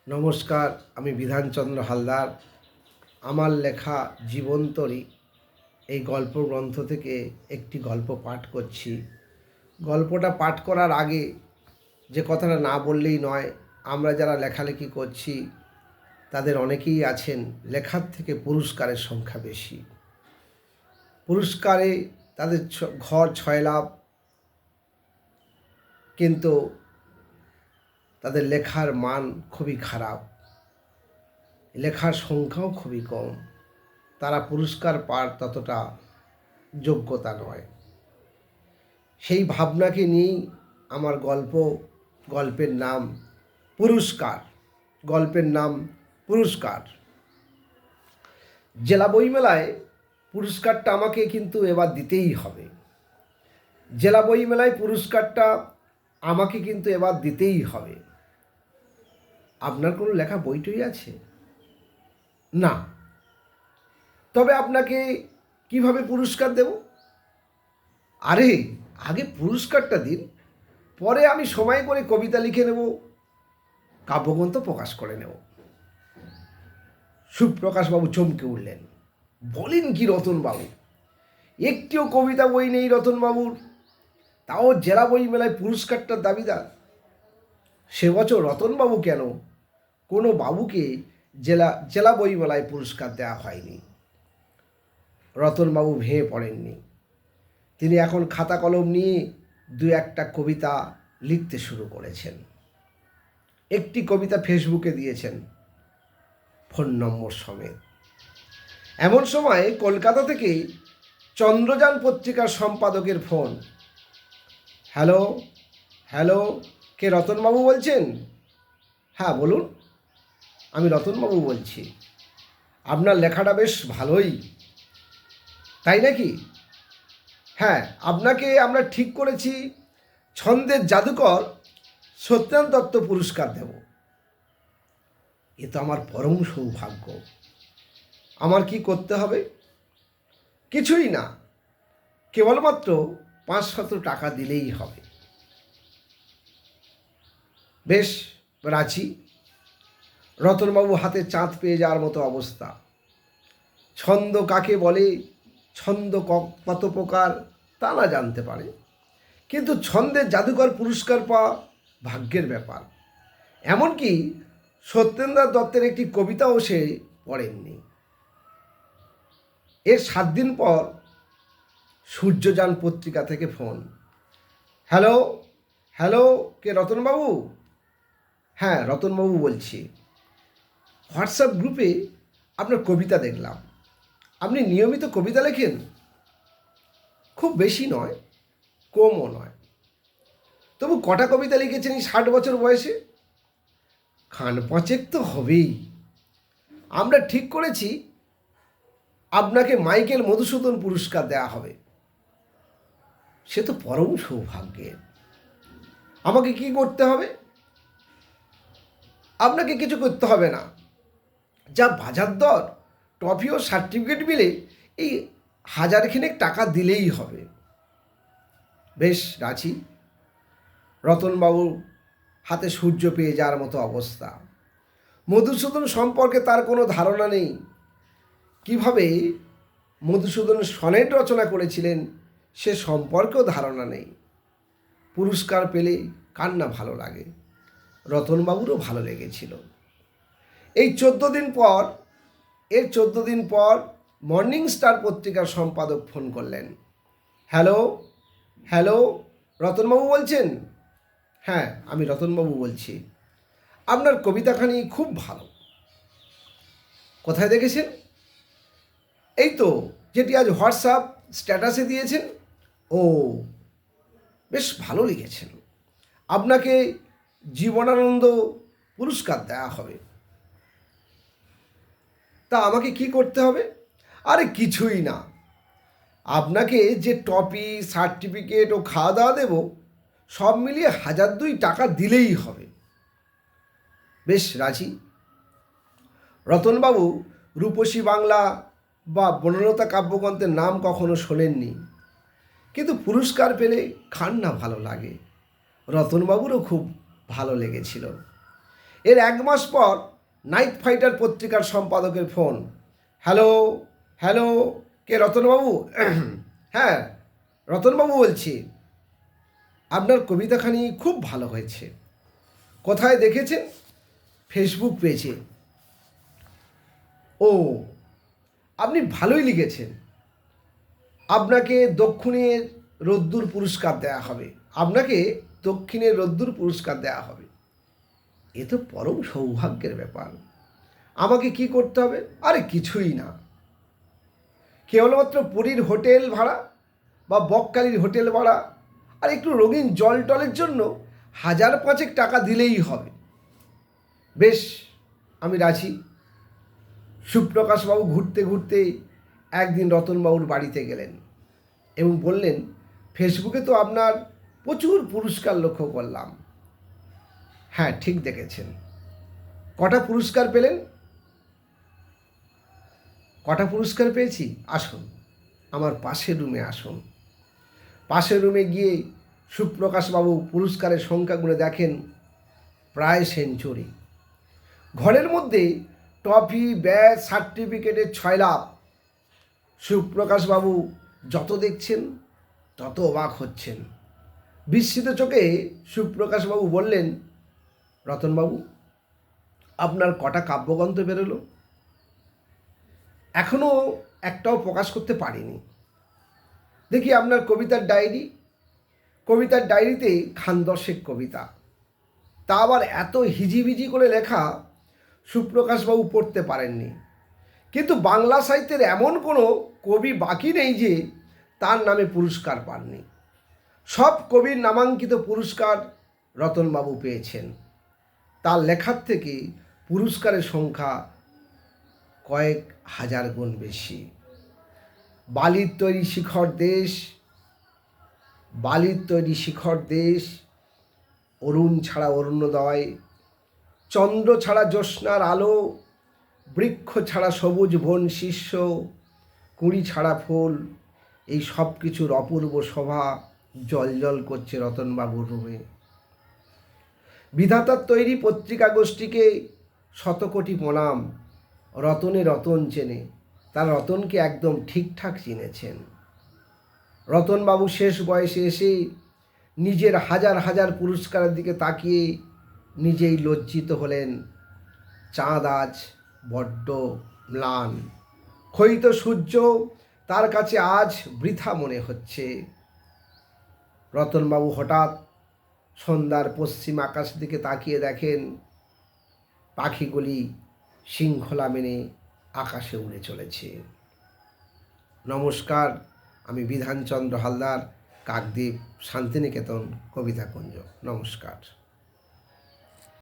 নমস্কার, আমি বিধানচন্দ্র হালদার। আমার লেখা জীবনতরী এই গল্প গ্রন্থ থেকে একটি গল্প পাঠ করছি। গল্পটা পাঠ করার আগে যে কথাটা না বললেই নয়, আমরা যারা লেখালেখি করছি তাদের অনেকেই আছেন লেখার থেকে পুরস্কারের সংখ্যা বেশি। পুরস্কারে তাদের ঘর ছয় লাভ, কিন্তু তাদের লেখার মান খুবই খারাপ, লেখার সংখ্যাও খুবই কম। তারা পুরস্কার পাওয়ার ততটা যোগ্যতা নয়। সেই ভাবনাকে নিয়েই আমার গল্পের নাম পুরস্কার। গল্পের নাম পুরস্কার। জেলা বইমেলায় পুরস্কারটা আমাকে কিন্তু এবার দিতেই হবে। জেলা বইমেলায় পুরস্কারটা আমাকে কিন্তু এবার দিতেই হবে। আপনার কোনো লেখা বইটই আছে? না। তবে আপনাকে কিভাবে পুরস্কার দেব? আরে আগে পুরস্কারটা দিন, পরে আমি সময় করে কবিতা লিখে নেব, কাব্যগ্রন্থ প্রকাশ করে নেব। সুপ্রকাশবাবু চমকে উঠলেন। বলেন কি রতনবাবু, একটিও কবিতা বই নেই রতনবাবুর, তাও জেলা বই মেলায় পুরস্কারটার দাবিদার? সে বছর রতনবাবু কেন, কোনো বাবুকে জেলা বই মেলায় পুরস্কার দেওয়া হয়নি। রতনবাবু ভেঙে পড়েননি। তিনি এখন খাতা কলম নিয়ে দু একটা কবিতা লিখতে শুরু করেছেন। একটি কবিতা ফেসবুকে দিয়েছেন ফোন নম্বর সমেত। এমন সময় কলকাতা থেকে চন্দ্রযান পত্রিকার সম্পাদকের ফোন। হ্যালো হ্যালো, কে রতনবাবু বলছেন? হ্যাঁ বলুন, আমি রতনবাবু বলছি। আপনার লেখাটা বেশ ভালোই, তাই নাকি? হ্যাঁ, আপনাকে আমরা ঠিক করেছি ছন্দের জাদুকর সত্যেন দত্ত পুরস্কার দেব। এ তো আমার পরম সৌভাগ্য। আমার কি করতে হবে? কিছুই না, কেবলমাত্র 500 টাকা দিলেই হবে। বেশ, রাজি। রতনবাবু হাতে চাঁদ পেয়ে যাওয়ার মতো অবস্থা। ছন্দ কাকে বলে, ছন্দ কত প্রকার তা না জানতে পারে, কিন্তু ছন্দের জাদুকর পুরস্কার পাওয়া ভাগ্যের ব্যাপার। এমনকি সত্যেন্দ্রনাথ দত্তের একটি কবিতাও সে পড়েননি। এর 7 দিন পর সূর্যযান পত্রিকা থেকে ফোন। হ্যালো হ্যালো, কে রতনবাবু? হ্যাঁ রতনবাবু বলছি। হোয়াটসঅ্যাপ গ্রুপে আপনার কবিতা দেখলাম। আপনি নিয়মিত কবিতা লেখেন? খুব বেশি নয়, কমও নয়। তবু কটা কবিতা লিখেছেন এই 60 বছর বয়সে? খান পাঁচেক তো হবেই। আমরা ঠিক করেছি আপনাকে মাইকেল মধুসূদন পুরস্কার দেওয়া হবে। সে তো পরম সৌভাগ্যের। আমাকে কি করতে হবে? আপনাকে কিছু করতে হবে না। যা বাজার দর, ট্রফি ও সার্টিফিকেট মিলে এই 1000 টাকা দিলেই হবে। বেশ, রাজি। রতনবাবুর হাতে সূর্য পেয়ে যাওয়ার মতো অবস্থা। মধুসূদন সম্পর্কে তার কোনো ধারণা নেই। কিভাবে মধুসূদন সনেট রচনা করেছিলেন সে সম্পর্কেও ধারণা নেই। পুরস্কার পেলে কার না ভালো লাগে? রতনবাবুরও ভালো লেগেছিল। এই 14 দিন পর মর্নিং স্টার পত্রিকার সম্পাদক ফোন করলেন। হ্যালো হ্যালো, রতনবাবু বলছেন? হ্যাঁ, আমি রতনবাবু বলছি। আপনার কবিতাখানি খুব ভালো। কোথায় দেখেছেন? এই তো, যেটি আজ হোয়াটসঅ্যাপ স্ট্যাটাসে দিয়েছেন। ও, বেশ ভালো লিখেছেন। আপনাকে জীবনানন্দ পুরস্কার দেওয়া হবে। তা আমাকে কি করতে হবে? আরে কিছুই না, আপনাকে যে ট্রফি, সার্টিফিকেট ও খাওয়া দাওয়া দেব, সব মিলিয়ে 1002 টাকা দিলেই হবে। বেশ, রাজি। রতনবাবু রূপসী বাংলা বা বনলতা কাব্যগ্রন্থের নাম কখনো শোনেননি, কিন্তু পুরস্কার পেলে খান না ভালো লাগে। রতনবাবুরও খুব ভালো লেগেছিল। এর 1 মাস পর নাইট ফাইটার পত্রিকার সম্পাদকের ফোন। হ্যালো, হ্যালো, কে রতনবাবু? হ্যাঁ, রতনবাবু বলছি। আপনার কবিতাখানি খুব ভালো হয়েছে। কোথায় দেখেছেন? ফেসবুক পেজে। ও, আপনি ভালোই লিখেছেন। আপনাকে দক্ষিণের রোদ্দুর পুরস্কার দেওয়া হবে। আপনাকে দক্ষিণের রোদ্দুর পুরস্কার দেওয়া হবে। এ তো পরম সৌভাগ্যের ব্যাপার। আমাকে কি করতে হবে? আরে কিছুই না, কেবলমাত্র পুরীর হোটেল ভাড়া বা বকখালির হোটেল ভাড়া আর একটু রঙিন জল টলের জন্য 1,000-5 টাকা দিলেই হবে। বেশ, আমি রাজি। সুপ্রকাশবাবু ঘুরতে ঘুরতে একদিন রতনবাবুর বাড়িতে গেলেন এবং বললেন, ফেসবুকে তো আপনার প্রচুর পুরস্কার লক্ষ্য করলাম। হ্যাঁ, ঠিক দেখেছেন। কটা পুরস্কার পেলেন? কটা পুরস্কার পেয়েছি? আসুন, আমার পাশের রুমে আসুন। পাশের রুমে গিয়ে সুপ্রকাশবাবু পুরস্কারের সংখ্যা গুনে দেখেন প্রায় সেঞ্চুরি। ঘরের মধ্যে ট্রফি, ব্যাজ, সার্টিফিকেটের 6 লাভ। সুপ্রকাশবাবু যত দেখছেন তত অবাক হচ্ছেন। বিস্মিত চোখে সুপ্রকাশবাবু বললেন, রতনবাবু, আপনার কটা কাব্যগ্রন্থ বেরোলো? এখনও একটাও প্রকাশ করতে পারিনি। দেখি আপনার কবিতার ডায়েরি। কবিতার ডায়েরিতে খান 10 কবিতা, তা আবার এত হিজিবিজি করে লেখা সুপ্রকাশবাবু পড়তে পারেননি। কিন্তু বাংলা সাহিত্যের এমন কোনো কবি বাকি নেই যে তার নামে পুরস্কার পাননি। সব কবির নামাঙ্কিত পুরস্কার রতনবাবু পেয়েছেন। তার লেখার থেকে পুরস্কারের সংখ্যা কয়েক হাজার গুণ বেশি। বালির তৈরি শিখর দেশ, বালির তৈরি শিখর দেশ, অরুণ ছাড়া অরুণোদয়, চন্দ্র ছাড়া জ্যোৎস্নার আলো, বৃক্ষ ছাড়া সবুজ বন শিষ্য, কুঁড়ি ছাড়া ফুল, এই সব কিছুর অপূর্ব শোভা জল করছে রতনবাবুর রুমে। বিধাতার তৈরি পত্রিকা গোষ্ঠীকে 100 কোটি প্রণাম। রতনে রতন চেনে, তার রতনকে একদম ঠিকঠাক চিনেছেন। রতনবাবু শেষ বয়সে এসে নিজের হাজার হাজার পুরস্কারের দিকে তাকিয়ে নিজেই লজ্জিত হলেন। চাঁদ আজ বড্ড ম্লান, ক্ষয়িত সূর্য তার কাছে আজ বৃথা মনে হচ্ছে। রতনবাবু হঠাৎ সন্ধ্যার পশ্চিম আকাশ দিকে তাকিয়ে দেখেন পাখিগুলি শৃঙ্খলা মেনে আকাশে উড়ে চলেছে। নমস্কার, আমি বিধানচন্দ্র হালদার, কাকদ্বীপ শান্তিনিকেতন কবিতাকুঞ্জ। নমস্কার।